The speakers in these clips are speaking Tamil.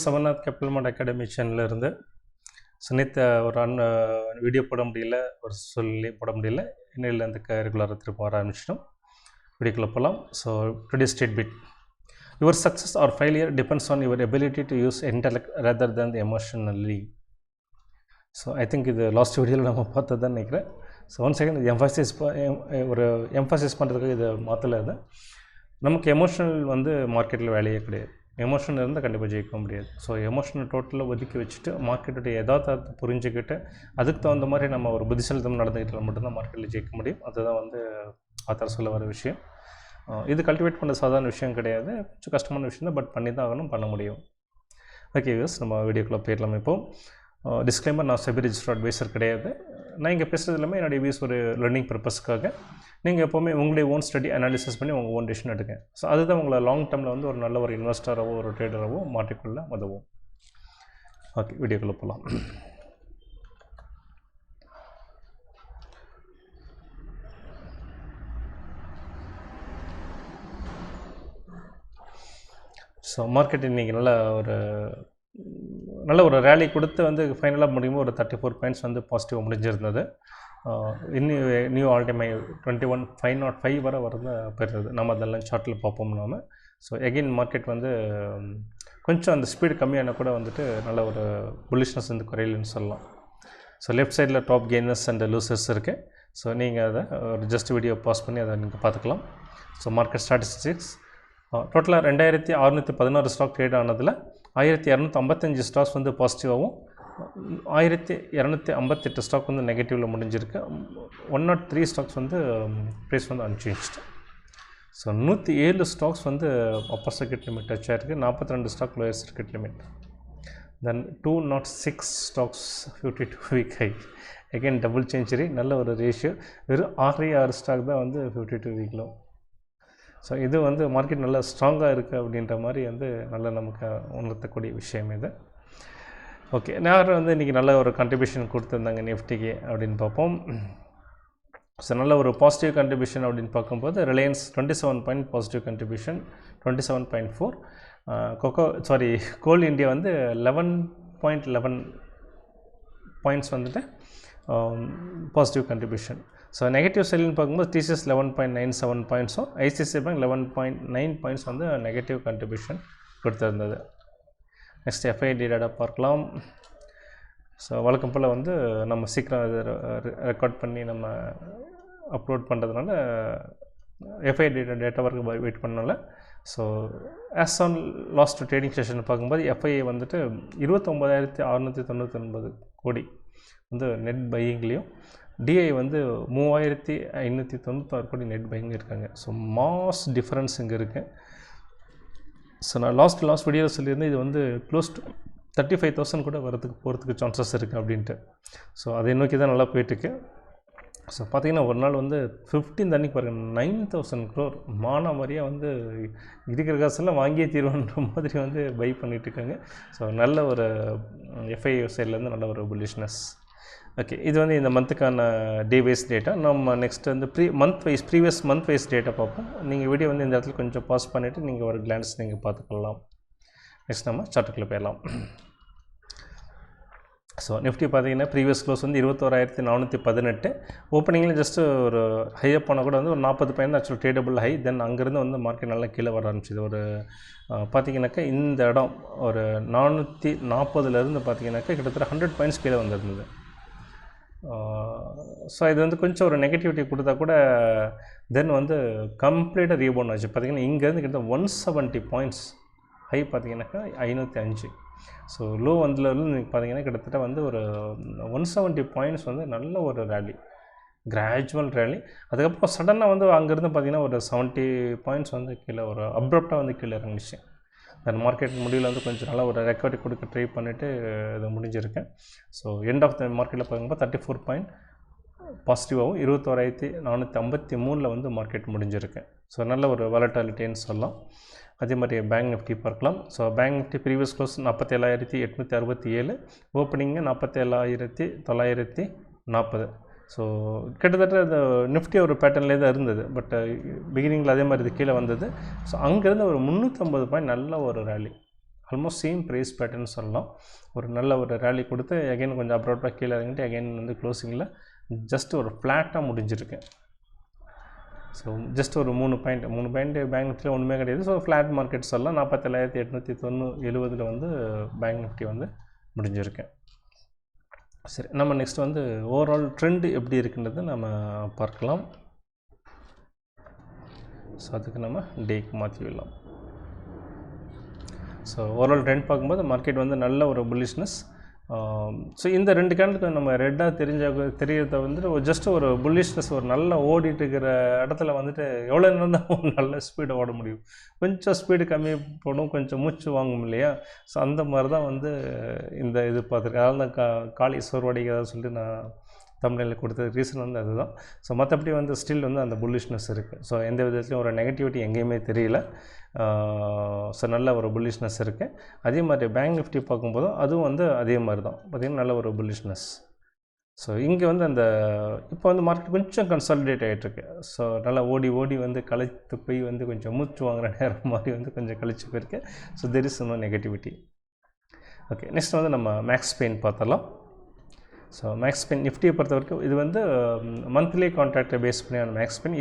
சமர்நாத் கேபிட்டல் மார்ட் அகாடமி சேனலில் இருந்து நேற்று ஒரு வீடியோ போட முடியல, ஒரு சொல்லி போட முடியல. இன்னில் அந்த ரெகுலராக திரும்ப வர ஆரம்பிச்சிட்டோம். வீடியோக்குள்ளே போகலாம். So today state bit, your success R failure depends on your ability to use intellect rather than the emotionally. So I think இது லாஸ்ட் வீடியோவில் நம்ம பார்த்தது தான் நினைக்கிறேன். ஸோ ஒன் செகண்ட் இது எம்ஃபசைஸ் பண்ணுறதுக்கு இதை மாற்றலை. அது நமக்கு எமோஷனல் மார்க்கெட்டில் வேலையே கிடையாது. எமோஷன் இருந்தால் கண்டிப்பாக ஜெயிக்க முடியாது. ஸோ எமோஷனை டோட்டலாக ஒதுக்கி வச்சுட்டு மார்க்கெட்டுடைய யதார்த்தத்தை புரிஞ்சுக்கிட்டு அதுக்கு தகுந்த மாதிரி நம்ம ஒரு புத்திசாலித்தனம் நடந்துக்கிட்டால் மட்டும்தான் மார்க்கெட்டில் ஜெயிக்க முடியும். அதுதான் ஆத்தர் சொல்ல வர விஷயம். இது கல்டிவேட் பண்ண சாதாரண விஷயம் கிடையாது, கொஞ்சம் கஷ்டமான விஷயம் தான். பட் பண்ணி தான் ஆகணும், பண்ண முடியும். ஓகே வியூஸ், நம்ம வீடியோக்குள்ளே போயிடலாம். இப்போது டிஸ்க்ளைமர், நான் செபி ரெஜிஸ்டர்ட் அட்வைசர் கிடையாது. நான் இங்கே பேசுகிறது எல்லாமே என்னுடைய வியூஸ் ஒரு லேர்னிங் பர்பஸ்க்காக. நீங்கள் எப்போவுமே உங்களுடைய ஓன் ஸ்டடி அனாலிசிஸ் பண்ணி உங்கள் ஓன் டிசிஷன் எடுங்க. ஸோ அதுதான் உங்களை லாங் டேர்மில் ஒரு நல்ல ஒரு இன்வெஸ்டராகவோ ஒரு ட்ரேடராகவோ மாற்றிக்கொள்ள உதவும். ஓகே, வீடியோக்குள்ளே போகலாம். ஸோ மார்க்கெட் இன்றைக்கி நல்ல ஒரு ரேலி கொடுத்து ஃபைனலாக முடியும்போது ஒரு 34 பாயிண்ட்ஸ் பாசிட்டிவாக முடிஞ்சிருந்தது. நியூ ஆல் டைம் 21,505 வரை போயிருந்தது. நம்ம அதெல்லாம் சார்ட்டில் பார்ப்போம் நாம. ஸோ எகெயின் மார்க்கெட் கொஞ்சம் அந்த ஸ்பீடு கம்மியான கூட நல்ல ஒரு புல்லிஷ்னஸ் குறையிலன்னு சொல்லலாம். ஸோ லெஃப்ட் சைடில் டாப் கெய்னர்ஸ் அண்ட் லூசர்ஸ் இருக்குது. ஸோ நீங்கள் அதை ஒரு ஜஸ்ட் வீடியோ பாஸ் பண்ணி அதை நீங்கள் பார்த்துக்கலாம். ஸோ மார்க்கெட் ஸ்டாட்டிஸ்டிக்ஸ் டோட்டலாக 2616 ஸ்டாக் ட்ரேட் ஆனதில் 1255 ஸ்டாக்ஸ் பாசிட்டிவாகவும் 1258 ஸ்டாக் நெகட்டிவில் முடிஞ்சிருக்கு. 103 stocks price unchanged. So 107 stocks upper circuit limit touch ஆகிருக்கு. 42 stock lower circuit limit. Then 206 stocks 52 week high. Again double century, நல்ல ஒரு ரேஷியோ. வெறும் 6 ஸ்டாக் தான் 52 வீக் லோ. ஸோ இது மார்க்கெட் நல்லா ஸ்ட்ராங்காக இருக்குது அப்படின்ற மாதிரி நல்லா நமக்கு உணர்த்தக்கூடிய விஷயம் இது. ஓகே, யார் இன்றைக்கி நல்ல ஒரு கண்ட்ரிபியூஷன் கொடுத்துருந்தாங்க நிஃப்டிக்கு அப்படின்னு பார்ப்போம். ஸோ நல்ல ஒரு பாசிட்டிவ் கண்ட்ரிபியூஷன் அப்படின்னு பார்க்கும்போது Reliance 27 point positive contribution, 27.4. Coal India 11.11 points positive contribution. So negative சைடுன்னு பார்க்கும்போது டிசிஎஸ் 11.97 பாயிண்ட்ஸும் ICICI bank 11.9 points negative contribution கொடுத்துருந்தது. நெக்ஸ்ட் எஃப்ஐடி டேட்டா பார்க்கலாம். ஸோ வழக்கம் போல் நம்ம சீக்கிரம் அதை ரெக்கார்ட் பண்ணி நம்ம அப்லோட் பண்ணுறதுனால எஃப்ஐடி டேட்டா வரைக்கும் வெயிட் பண்ணனால. So as on last trading session பார்க்கும்போது எஃப்ஐ 29,699 கோடி நெட் பையிங்லேயும், டிஐ 3,596 கோடி நெட் பையிங் இருக்காங்க. ஸோ மாஸ் டிஃப்ரென்ஸ் இங்கே இருக்குது. ஸோ நான் லாஸ்ட் வீடியோவில் சொல்லியிருந்தேன் இது க்ளோஸ் டு 35,000 கூட போகிறதுக்கு சான்சஸ் இருக்குது அப்படின்ட்டு. ஸோ அதை நோக்கி தான் நல்லா போயிட்டுருக்கு. ஸோ பார்த்திங்கன்னா ஒரு நாள் 15 அன்றைக்கி பாருங்கள் 9,000 crore மானாவாரியாக இருக்கிற காசெல்லாம் வாங்கியே தீர்வுன்ற மாதிரி பை பண்ணிகிட்ருக்காங்க. ஸோ நல்ல ஒரு எஃப்ஐ சைட்லேருந்து நல்ல ஒரு புல்லிஷ்னஸ். ஓகே, இது இந்த மந்த்துக்கான டே வைஸ் டேட்டா. நம்ம next previous month wise data பார்ப்போம். நீங்கள் வீடியோ இந்த இடத்துல கொஞ்சம் பாஸ் பண்ணிவிட்டு நீங்கள் ஒரு கிளான்ஸ் நீங்கள் பார்த்துக்கலாம். நெக்ஸ்ட் நம்ம சார்ட்டுக்குள்ளே போயிடலாம். ஸோ நிஃப்டி பார்த்தீங்கன்னா ப்ரீவியஸ் க்ளோஸ் 21,418. ஓப்பனிங்கில் ஜஸ்ட்டு ஒரு ஹையப் போனால் கூட ஒரு 40 பாயிண்ட் ஆக்சுவல் ட்ரேடபிள் ஹை. தென் அங்கேருந்து மார்க்கெட் நல்லா கீழே வர ஆரம்பிச்சிது. ஒரு பார்த்திங்கனாக்கா இந்த இடம் ஒரு 440 பார்த்திங்கனாக்கா கிட்டத்தட்ட 100 பாயிண்ட்ஸ் கீழே வந்திருந்தது. ஸோ இது கொஞ்சம் ஒரு நெகட்டிவிட்டி கொடுத்தா கூட தென் கம்ப்ளீட்டாக ரீபவுண்ட் ஆச்சு. பார்த்திங்கன்னா இங்கேருந்து கிட்டத்தட்ட 170 பாயிண்ட்ஸ் ஹை பார்த்திங்கனாக்கா 505. ஸோ லோ நீங்கள் பார்த்திங்கன்னா கிட்டத்தட்ட ஒரு 170 பாயிண்ட்ஸ் நல்ல ஒரு ரேலி, கிராஜுவல் ரேலி. அதுக்கப்புறம் சடனாக அங்கேருந்து பார்த்திங்கன்னா ஒரு 70 பாயிண்ட்ஸ் கீழே ஒரு அப்ரப்டாக கீழே இறங்கிச்சு. அந்த மார்க்கெட் முடிவில் கொஞ்சம் நல்லா ஒரு ரெக்கவரி கொடுக்க ட்ரை பண்ணிவிட்டு இது முடிஞ்சிருக்கேன். ஸோ எண்ட் ஆஃப் த மார்க்கெட்டில் பார்க்கும்போது 34 பாயிண்ட் பாசிட்டிவாகவும் 21,453 மார்க்கெட் முடிஞ்சிருக்கேன். ஸோ நல்ல ஒரு வாலட்டாலிட்டின்னு சொல்லலாம். அதே மாதிரி பேங்க் நிஃப்டி பார்க்கலாம். So bank Nifty previous close 47,867, opening 47,940. So கிட்டத்தட்ட அந்த நிஃப்டி ஒரு பேட்டர்ன்லேயே தான் இருந்தது. பட் பிகினிங்கில் அதே மாதிரி இது கீழே வந்தது. ஸோ அங்கேருந்து ஒரு 350 பாயிண்ட் நல்ல ஒரு rally, almost same price pattern சொல்லலாம். ஒரு நல்ல ஒரு ரேலி கொடுத்து அகைன் கொஞ்சம் அப்ராப்டாக கீழே இறங்கிட்டு அகைன் வந்து க்ளோசிங்கில் ஜஸ்ட் ஒரு ஃப்ளாட்டாக முடிஞ்சிருக்கு. ஸோ ஜஸ்ட் ஒரு 3 பாயிண்ட் பேங்க் நிஃப்டியில் ஒன்றுமே கிடையாது. ஸோ ஃப்ளாட் மார்க்கெட் சொல்லலாம். 47,870 வந்து பேங்க் நிஃப்டி வந்து முடிஞ்சிருக்கு. சரி, நம்ம நெக்ஸ்ட் வந்து ஓவரால் ட்ரெண்ட் எப்படி இருக்குன்றது நம்ம பார்க்கலாம். ஸோ அதுக்கு நம்ம டேக்கு மாற்றி விடலாம். ஸோ ஓவரால் ட்ரெண்ட் பார்க்கும்போது மார்க்கெட் வந்து நல்ல ஒரு புல்லிஷ்னஸ். ஸோ இந்த 2 கேண்டுக்கு நம்ம ரெட்டாக தெரியறத வந்துட்டு ஜஸ்ட் ஒரு புல்லிஷ்னஸ், ஒரு நல்ல ஓடிட்டு இருக்கிற இடத்துல வந்துட்டு எவ்வளோ நேரம் தான் நல்ல ஸ்பீடை ஓட முடியும். கொஞ்சம் ஸ்பீடு கம்மி போடும், கொஞ்சம் மூச்சு வாங்கும் இல்லையா. ஸோ அந்த மாதிரி தான் வந்து இந்த இது பார்த்துருக்கேன். அதாவது காளி சோர்வடைகிறதா சொல்லிட்டு நான் தமிழில் கொடுத்த ரீசன் வந்து அதுதான். ஸோ மற்றபடி வந்து ஸ்டில் வந்து அந்த புல்லிஷ்னஸ் இருக்குது. ஸோ எந்த விதத்துலையும் ஒரு நெகட்டிவிட்டி எங்கேயுமே தெரியல. ஸோ நல்ல ஒரு புல்லிஷ்னஸ் இருக்குது. அதே மாதிரி பேங்க் நிஃப்டி பார்க்கும்போதும் அதுவும் வந்து அதே மாதிரி தான் பார்த்திங்கன்னா நல்ல ஒரு புல்லிஷ்னஸ். ஸோ இங்கே வந்து அந்த இப்போ வந்து மார்க்கெட் கொஞ்சம் கன்சாலிடேட் ஆகிட்டுருக்கு. ஸோ நல்லா ஓடி வந்து கழித்து போய் வந்து கொஞ்சம் மூச்சு வாங்குகிற நேரம் மாதிரி வந்து கொஞ்சம் கழிச்சு போயிருக்கு. So there is no negativity. Okay, next வந்து நம்ம மேக்ஸ் பெயின் பார்த்தலாம். ஸோ மேக்ஸ் பெயின் நிஃப்டியை பொறுத்த வரைக்கும் இது வந்து மந்த்லி கான்ட்ராக்டை பேஸ் பண்ணியான மேக்ஸ் பெயின்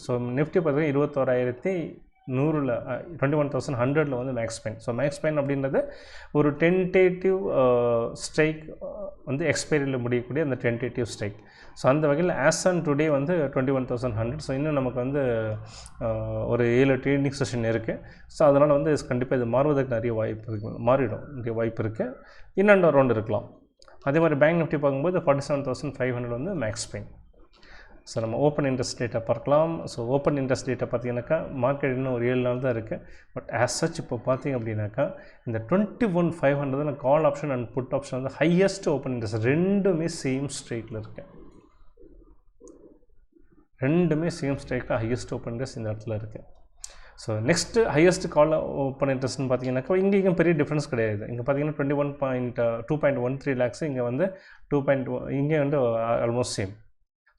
ஸோ நிஃப்டியை பொறுத்த வரைக்கும் 21,100 21,100 வந்து max pain. So max pain அப்படின்றது ஒரு டென்டேட்டிவ் ஸ்ட்ரைக் வந்து எக்ஸ்பைரியில் முடியக்கூடிய அந்த டென்டேட்டிவ் ஸ்ட்ரைக். ஸோ அந்த வகையில் ஆஸ் ஆன் டுடே வந்து 21,100. ஸோ இன்னும் நமக்கு வந்து ஒரு 7 ட்ரேடிங் செஷன் இருக்குது. ஸோ அதனால் வந்து கண்டிப்பாக இது மாறுவதற்கு நிறைய வாய்ப்பு இருக்குது, நிறைய வாய்ப்பு இருக்குது. இன்னொன்று ரவுண்ட் இருக்கலாம். அதே மாதிரி பேங்க் நிஃப்டி பார்க்கும்போது 47,500 வந்து மேக்ஸ் பெயின். ஸோ நம்ம ஓப்பன் இன்ட்ரெஸ்ட் டேட்டா பார்க்கலாம். ஸோ ஓப்பன் இன்ட்ரெஸ்ட் டேட்டா பார்த்திங்கனாக்கா மார்க்கெட் இன்னும் ஒரு 7 நாள் தான் இருக்குது. பட் ஆஸ் சச் இப்போ பார்த்திங்க அப்படின்னாக்கா இந்த 21,500 call option and put option வந்து ஹையஸ்ட் ஓப்பன் இன்ட்ரெஸ்ட் ரெண்டுமே சேம் ஸ்ட்ரைக்கில் இருக்குது. ஹையஸ்ட் ஓப்பன் இன்ட்ரெஸ்ட் இந்த இடத்துல இருக்குது. So next highest call open இன்ட்ரெஸ்ட்னு பார்த்தீங்கன்னாக்கா இங்கேயும் பெரிய டிஃப்ரென்ஸ் கிடையாது. இங்கே பார்த்தீங்கன்னா 2.13 லேக்ஸ், இங்கே வந்து 2.1, இங்கே வந்து ஆல்மோஸ்ட் சேம்.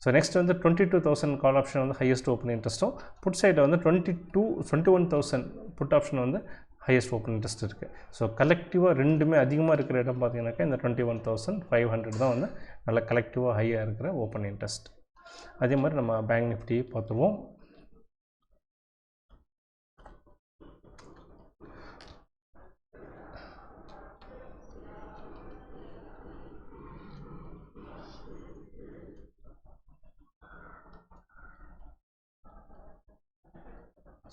ஸோ நெக்ஸ்ட் வந்து 22,000 கால் ஆப்ஷன் வந்து ஹையஸ்ட் ஓப்பன் இன்ட்ரெஸ்ட்டும், புட் சைடில் வந்து 21,000 புட் ஆப்ஷன் வந்து ஹையஸ்ட் ஓப்பன் இன்ட்ரெஸ்ட் இருக்குது. ஸோ கலெக்டிவாக ரெண்டுமே அதிகமாக இருக்கிற இடம் பார்த்தீங்கன்னாக்கா இந்த 21,500 தான் வந்து நல்ல கலெக்டிவாக ஹையாக இருக்கிற ஓப்பன் இன்ட்ரெஸ்ட். அதே மாதிரி நம்ம பேங்க் நிஃப்டி பார்த்துருவோம்.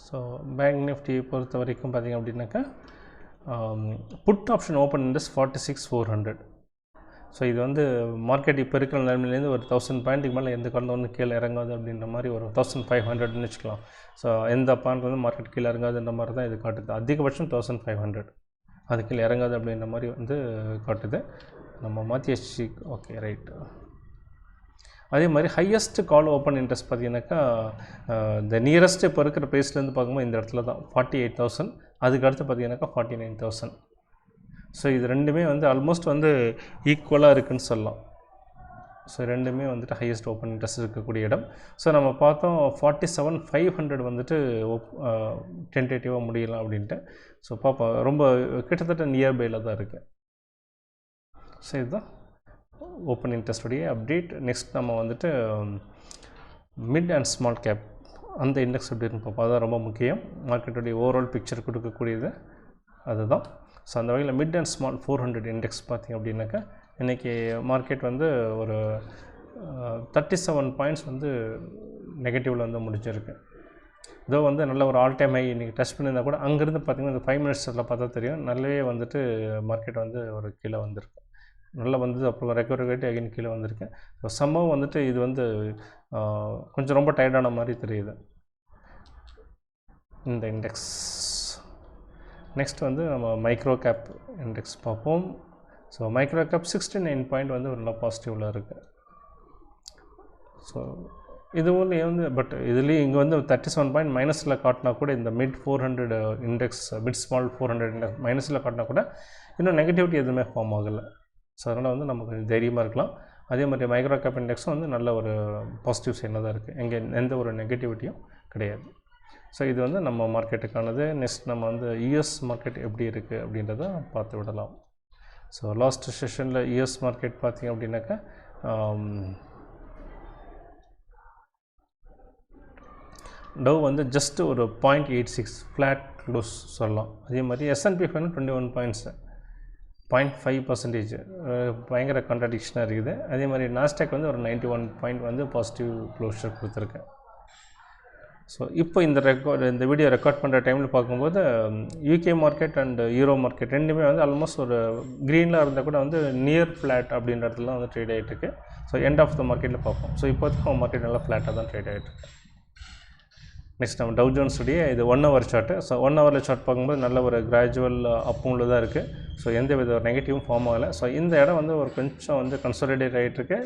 ஸோ பேங்க் நிஃப்டி பொறுத்த வரைக்கும் பார்த்திங்க அப்படின்னாக்கா put option open interest 46,400. So இது வந்து மார்க்கெட் இப்போ இருக்கிற நிலைமையிலேருந்து ஒரு 1000 பாயிண்ட்டுக்கு மேலே எந்த காரணம் ஒன்று கீழே இறங்காது அப்படின்ற மாதிரி ஒரு 1500ன்னு வச்சுக்கலாம். ஸோ எந்த பாயிண்ட் வந்து மார்க்கெட் கீழே இறங்காதுன்ற மாதிரி தான் இது காட்டுது. அதிகபட்சம் 1500, அது கீழே இறங்காது அப்படின்ற மாதிரி வந்து காட்டுது. நம்ம மாற்றி ஓகே ரைட். அதே மாதிரி ஹையஸ்ட் கால் ஓப்பன் இன்ட்ரெஸ்ட் பார்த்தீங்கன்னாக்கா இந்த நியரஸ்ட் இப்போ இருக்கிற ப்ரைஸ்லேருந்து பார்க்கும்போது இந்த இடத்துல தான் 48,000, அதுக்கு அடுத்து பார்த்தீங்கன்னாக்கா 49,000. ஸோ இது ரெண்டுமே வந்து ஆல்மோஸ்ட் வந்து ஈக்குவலாக இருக்குதுன்னு சொல்லலாம். ஸோ ரெண்டுமே வந்துட்டு ஹையஸ்ட் ஓப்பன் இன்ட்ரெஸ்ட் இருக்கக்கூடிய இடம். ஸோ நம்ம பார்த்தோம் 47,500 வந்துட்டு டென்டேட்டிவாக முடியலாம் அப்படின்ட்டு. ஸோ பார்ப்போம், ரொம்ப கிட்டத்தட்ட நியர்பையில் தான் இருக்குது. ஸோ இதுதான் ஓப்பன் இன்ட்ரெஸ்டுடைய அப்டேட். நெக்ஸ்ட் நம்ம வந்துட்டு மிட் அண்ட் ஸ்மால் கேப் அந்த இண்டெக்ஸ் எப்படின்னு பார்ப்போம். அதுதான் ரொம்ப முக்கியம். மார்க்கெட்டுடைய ஓவரால் பிக்சர் கொடுக்கக்கூடியது அதுதான். ஸோ அந்த வகையில் மிட் அண்ட் ஸ்மால் 400 இண்டெக்ஸ் பார்த்திங்க அப்படின்னாக்கா இன்றைக்கி மார்க்கெட் வந்து ஒரு 37 பாயிண்ட்ஸ் வந்து நெகட்டிவில் வந்து முடிஞ்சிருக்கு. இதோ வந்து நல்ல ஒரு ஆல் டைம் ஹை இன்றைக்கி டச் பண்ணியிருந்தால் கூட அங்கேருந்து பார்த்திங்கன்னா இந்த 5 மினிட்ஸில் பார்த்தா தெரியும் நல்லாவே வந்துட்டு மார்க்கெட் வந்து ஒரு கீழே வந்திருக்கு. நல்லா வந்தது, அப்புறம் ரெக்கவரி ரேட்டு அகைன் கீழே வந்திருக்கேன். ஸோ சம்பவம் வந்துட்டு இது வந்து கொஞ்சம் ரொம்ப டயர்டான மாதிரி தெரியுது இந்த இண்டெக்ஸ். நெக்ஸ்ட் வந்து நம்ம மைக்ரோ கேப் இண்டெக்ஸ் பார்ப்போம். ஸோ மைக்ரோ கேப் 69 பாயிண்ட் வந்து ஒரு நல்லா பாசிட்டிவில் இருக்குது. ஸோ இதுவும் வந்து பட் இதுலேயும் இங்கே வந்து 37 பாயிண்ட் மைனஸில் காட்டினா கூட இந்த mid 400 index, mid small 400 index மைனஸில் காட்டினா கூட இன்னும் நெகட்டிவிட்டி எதுவுமே ஃபார்ம் ஆகலை. ஸோ அதனால் வந்து நமக்கு தைரியமாக இருக்கலாம். அதே மாதிரி மைக்ரோ கேப் இண்டெக்ஸும் வந்து நல்ல ஒரு பாசிட்டிவ் சைனாக தான் இருக்குது. எங்கே எந்த ஒரு நெகட்டிவிட்டியும் கிடையாது. ஸோ இது வந்து நம்ம மார்க்கெட்டுக்கானது. நெக்ஸ்ட் நம்ம வந்து யூஎஸ் மார்க்கெட் எப்படி இருக்குது அப்படின்றத பார்த்து விடலாம். ஸோ லாஸ்ட் செஷனில் யூஎஸ் மார்க்கெட் பார்த்திங்க அப்படின்னாக்கா டவ் வந்து ஜஸ்ட் ஒரு 0.86 ஃப்ளாட் க்ளோஸ் சொல்லலாம். அதே மாதிரி S&P 500 21 பாயிண்ட்ஸு 0.5% பயங்கர கான்ட்ராடிக்ஷனாக இருக்குது. அதே மாதிரி நாஸ்டாக் வந்து ஒரு 91 பாயிண்ட் வந்து பாசிட்டிவ் க்ளோஷர் கொடுத்துருக்கேன். ஸோ இப்போ இந்த வீடியோ ரெக்கார்ட் பண்ணுற டைமில் பார்க்கும்போது UK market and euro market ரெண்டுமே வந்து ஆல்மோஸ்ட் ஒரு க்ரீனில் இருந்தால் கூட வந்து நியர் ஃப்ளாட் அப்படின்ற இடத்துல வந்து ட்ரேட் ஆகிட்டுருக்கு. ஸோ எண்ட் ஆஃப் த மார்க்கெட்டில் பார்ப்போம். ஸோ இப்போதைக்கு மார்க்கெட் நல்லா ஃப்ளாட்டாக தான் ட்ரேட் ஆகிட்டுருக்கு. நெக்ஸ்ட் நம்ம டவ் ஜோன்ஸுடைய இது 1 ஹவர் சார்ட்டு. ஸோ 1 ஹவரில் சார்ட் பார்க்கும்போது நல்ல ஒரு கிராஜுவல் அப்பும் தான் இருக்குது. ஸோ எந்த வித ஒரு நெகட்டிவும் ஃபார்ம் ஆகலை. ஸோ இந்த இடம் வந்து ஒரு கொஞ்சம் வந்து கன்சாலிடேட் ஆகிட்டுருக்கு.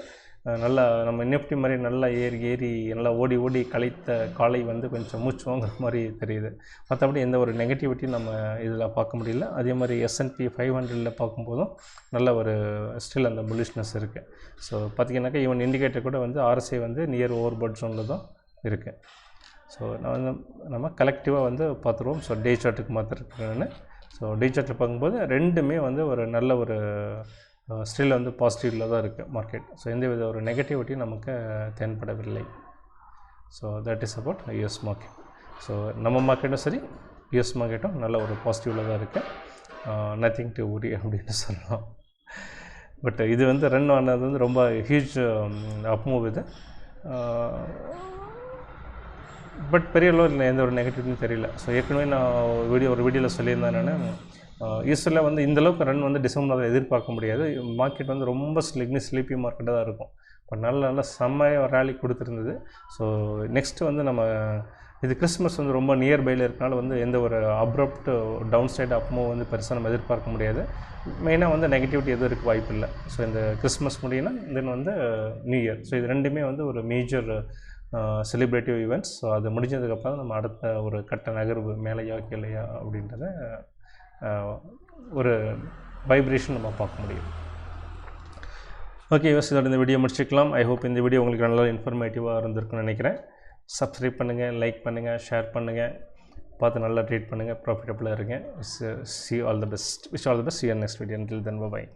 நல்லா நம்ம நிஃப்டி மாதிரி நல்லா ஏறி நல்லா ஓடி களைத்த காலை வந்து கொஞ்சம் மூச்சு வாங்குற மாதிரி தெரியுது. மற்றபடி எந்த ஒரு நெகட்டிவிட்டி நம்ம இதில் பார்க்க முடியல. அதே மாதிரி S&P 500 பார்க்கும்போதும் நல்ல ஒரு ஸ்டில் அந்த புல்லிஷ்னஸ் இருக்குது. ஸோ பார்த்திங்கனாக்கா ஈவன் இண்டிகேட்டர் கூட வந்து RSI வந்து நியர் ஓவர்பாட் ஜோனில் தான் இருக்குது. ஸோ நம்ம கலெக்டிவாக வந்து பார்த்துருவோம். So day சார்ட்டுக்கு மாற்றிருக்கேன்னு. ஸோ டே சார்ட்டில் பார்க்கும்போது ரெண்டுமே வந்து ஒரு நல்ல ஒரு ஸ்டில் வந்து பாசிட்டிவில் தான் இருக்குது மார்க்கெட். ஸோ எந்த வித ஒரு நெகட்டிவிட்டியும் நமக்கு தென்படவில்லை. So that is about US market. ஸோ நம்ம மார்க்கெட்டும் சரி யூஎஸ் மார்க்கெட்டும் நல்ல ஒரு பாசிட்டிவில் தான் இருக்குது. நத்திங் டு worry அப்படின்னு சொல்லலாம். பட் இது வந்து ரன் ஆனது வந்து ரொம்ப ஹியூஜ் அப் மூவ் இது. பட் பெரிய அளவில் எந்த ஒரு நெகட்டிவ்னு தெரியல. ஸோ ஏற்கனவே நான் ஒரு வீடியோவில் சொல்லியிருந்தேன். நான் யூஎஸ்ல வந்து இந்தளவுக்கு ரன் வந்து டிசம்பரில் எதிர்பார்க்க முடியாது. மார்க்கெட் வந்து ரொம்ப ஸ்லீப்பி மார்க்கெட்டாக தான் இருக்கும். பட் நல்ல செம்மையாக ரேலி கொடுத்துருந்தது. ஸோ நெக்ஸ்ட்டு வந்து நம்ம இது கிறிஸ்மஸ் வந்து ரொம்ப நியர்பையில் இருக்கனால வந்து எந்த ஒரு அப்ரப்ட் டவுன் சைடு அப்மோ வந்து பெருசாக நம்ம எதிர்பார்க்க முடியாது. மெயினாக வந்து நெகட்டிவிட்டி எதுவும் இருக்க வாய்ப்பு இல்லை. ஸோ இந்த கிறிஸ்மஸ் முடியும்னா தென் வந்து நியூ இயர். ஸோ இது ரெண்டுமே வந்து ஒரு மேஜர் செலிப்ரேட்டிவ் ஈவெண்ட்ஸ். ஸோ அது முடிஞ்சதுக்கப்புறம் நம்ம அடுத்த ஒரு கட்ட நகர்வு மேலேயா கீழையா அப்படின்றத ஒரு வைப்ரேஷன் நம்ம பார்க்க முடியும். ஓகே இதோட இந்த வீடியோ முடிச்சுக்கலாம். ஐ ஹோப் இந்த வீடியோ உங்களுக்கு நல்லா இன்ஃபர்மேட்டிவாக இருந்திருக்குன்னு நினைக்கிறேன். சப்ஸ்கிரைப் பண்ணுங்கள், லைக் பண்ணுங்கள், ஷேர் பண்ணுங்கள், பார்த்து நல்லா ட்ரீட் பண்ணுங்கள், ப்ராஃபிட்டபுளாக இருங்க. See all the best. Wish all the best. See you in next video. Until then, bye bye.